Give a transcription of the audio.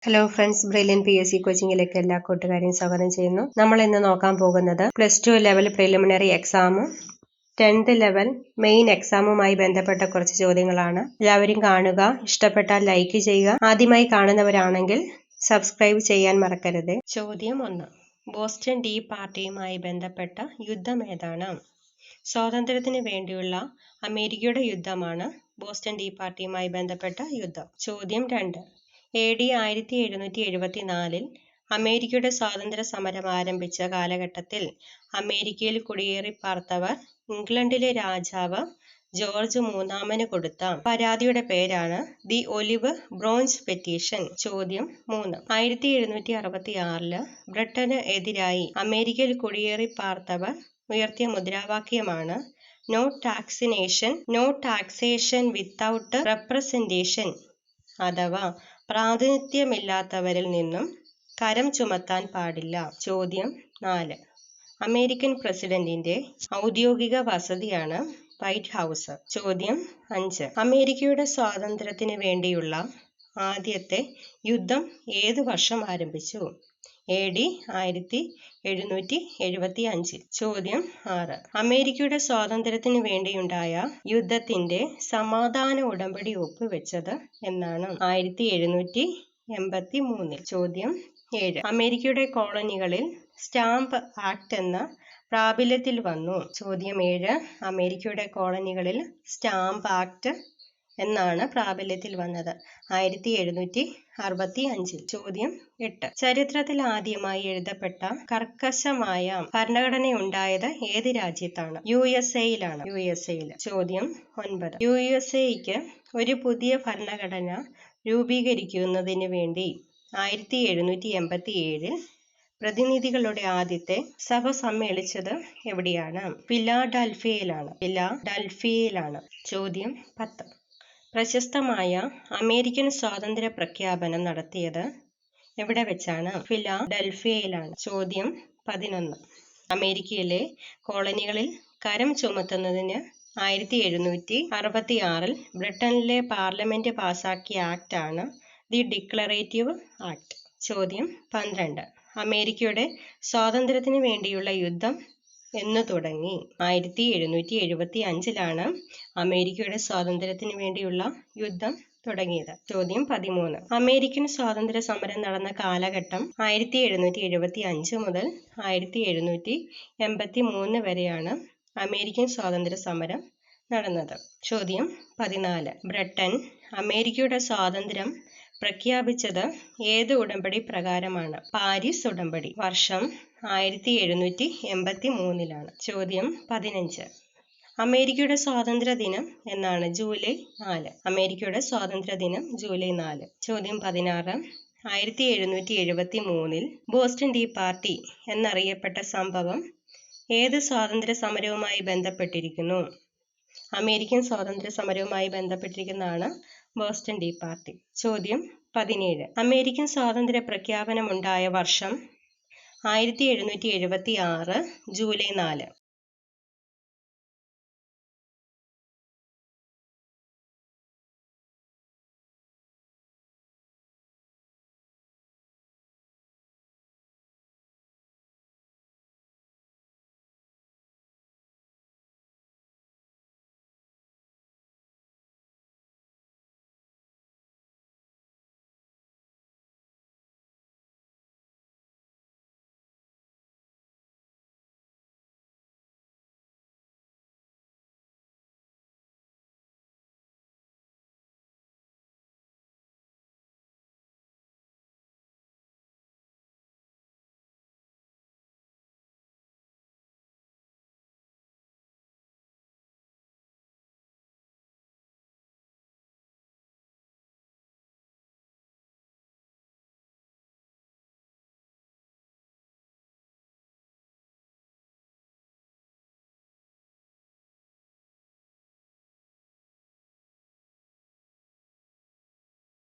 Hello friends, brilliant PSC കോച്ചിങ്ങിലേക്ക് എല്ലാ കൂട്ടുകാരെയും സ്വാഗതം ചെയ്യുന്നു. നമ്മൾ ഇന്ന് നോക്കാൻ പോകുന്നത് +2 ലെവൽ പ്രിലിമിനറി എക്സാമും 10th ലെവൽ മെയിൻ എക്സാമുമായി ബന്ധപ്പെട്ട കുറച്ച് ചോദ്യങ്ങളാണ്. എല്ലാവരും കാണുക, ഇഷ്ടപ്പെട്ടാൽ ലൈക്ക് ചെയ്യുക. ആദ്യമായി കാണുന്നവരാണെങ്കിൽ സബ്സ്ക്രൈബ് ചെയ്യാൻ മറക്കരുത്. ചോദ്യം 1. ബോസ്റ്റൺ ടീ പാർട്ടിയുമായി ബന്ധപ്പെട്ട യുദ്ധം ഏതാണ്? സ്വാതന്ത്ര്യത്തിന് വേണ്ടിയുള്ള അമേരിക്കയുടെ യുദ്ധമാണ് ബോസ്റ്റൺ ടീ പാർട്ടിയുമായി ബന്ധപ്പെട്ട യുദ്ധം. ചോദ്യം 2. AD 1774 അമേരിക്കയുടെ സ്വാതന്ത്ര്യ സമരം ആരംഭിച്ച കാലഘട്ടത്തിൽ അമേരിക്കയിൽ കുടിയേറി പാർത്തവർ ഇംഗ്ലണ്ടിലെ രാജാവ് ജോർജ് മൂന്നാമന് കൊടുത്ത പരാതിയുടെ പേരാണ് ദി ഒലിവ് ബ്രോഞ്ച് പെറ്റീഷൻ. ചോദ്യം 3. 1766 ബ്രിട്ടന് എതിരായി അമേരിക്കയിൽ കുടിയേറി പാർത്തവർ ഉയർത്തിയ മുദ്രാവാക്യമാണ് നോ ടാക്സേഷൻ വിത്തൗട്ട് റെപ്രസെന്റേഷൻ, അഥവാ പ്രാതിനിധ്യമില്ലാത്തവരിൽ നിന്നും കരം ചുമത്താൻ പാടില്ല. ചോദ്യം 4. അമേരിക്കൻ പ്രസിഡന്റിന്റെ ഔദ്യോഗിക വസതിയാണ് വൈറ്റ് ഹൗസ്. ചോദ്യം 5. അമേരിക്കയുടെ സ്വാതന്ത്ര്യത്തിന് വേണ്ടിയുള്ള ആദ്യത്തെ യുദ്ധം ഏതു വർഷം ആരംഭിച്ചു? AD 1775. ചോദ്യം 6. അമേരിക്കയുടെ സ്വാതന്ത്ര്യത്തിന് വേണ്ടിയുണ്ടായ യുദ്ധത്തിന്റെ സമാധാന ഉടമ്പടി ഒപ്പുവെച്ചത് എന്നാണ്? 1783. ചോദ്യം 7. അമേരിക്കയുടെ കോളനികളിൽ സ്റ്റാമ്പ് ആക്ട് എന്ന പ്രാബല്യത്തിൽ വന്നു? ചോദ്യം 7. അമേരിക്കയുടെ കോളനികളിൽ സ്റ്റാമ്പ് ആക്ട് എന്നാണ് പ്രാബല്യത്തിൽ വന്നത്? 1765. ചോദ്യം 8. ചരിത്രത്തിൽ ആദ്യമായി എഴുതപ്പെട്ട കർക്കശമായ ഭരണഘടനയുണ്ടായത് ഏത് രാജ്യത്താണ്? USA-യിലാണ്. ചോദ്യം 9. USA-ക്ക് ഒരു പുതിയ ഭരണഘടന രൂപീകരിക്കുന്നതിന് വേണ്ടി 1787 പ്രതിനിധികളുടെ ആദ്യത്തെ സഭ സമ്മേളിച്ചത് എവിടെയാണ്? ഫിലാഡൽഫിയയിലാണ്. ചോദ്യം 10. പ്രശസ്തമായ അമേരിക്കൻ സ്വാതന്ത്ര്യ പ്രഖ്യാപനം നടത്തിയത് എവിടെ വെച്ചാണ്? ഫിലാഡൽഫിയയിലാണ്. ചോദ്യം 11. അമേരിക്കയിലെ കോളനികളിൽ കരം ചുമത്തുന്നതിന് 1766 ബ്രിട്ടനിലെ പാർലമെന്റ് പാസാക്കിയ ആക്ട് ആണ് ദി ഡിക്ലറേറ്റീവ് ആക്ട്. ചോദ്യം 12. അമേരിക്കയുടെ സ്വാതന്ത്ര്യത്തിന് വേണ്ടിയുള്ള യുദ്ധം എന്നു തുടങ്ങി? 1775 അമേരിക്കയുടെ സ്വാതന്ത്ര്യത്തിന് വേണ്ടിയുള്ള യുദ്ധം തുടങ്ങിയത്. ചോദ്യം 13. അമേരിക്കൻ സ്വാതന്ത്ര്യ സമരം നടന്ന കാലഘട്ടം 1775 മുതൽ 1783 വരെയാണ് അമേരിക്കൻ സ്വാതന്ത്ര്യ സമരം നടന്നത്. ചോദ്യം 14. ബ്രിട്ടൻ അമേരിക്കയുടെ സ്വാതന്ത്ര്യം പ്രഖ്യാപിച്ചത് ഏത് ഉടമ്പടി പ്രകാരമാണ്? പാരീസ് ഉടമ്പടി. വർഷം 1783. ചോദ്യം 15. അമേരിക്കയുടെ സ്വാതന്ത്ര്യ ദിനം എന്നാണ്? ജൂലൈ 4. അമേരിക്കയുടെ സ്വാതന്ത്ര്യ ദിനം ജൂലൈ 4. ചോദ്യം 16. 1773 ബോസ്റ്റൺ ടീ പാർട്ടി എന്നറിയപ്പെട്ട സംഭവം ഏത് സ്വാതന്ത്ര്യ സമരവുമായി ബന്ധപ്പെട്ടിരിക്കുന്നു? അമേരിക്കൻ സ്വാതന്ത്ര്യ സമരവുമായി ബന്ധപ്പെട്ടിരിക്കുന്നതാണ് ബോസ്റ്റൺ ടീ പാർട്ടി. ചോദ്യം 17. അമേരിക്കൻ സ്വാതന്ത്ര്യ പ്രഖ്യാപനമുണ്ടായ വർഷം 1776 ജൂലൈ 4.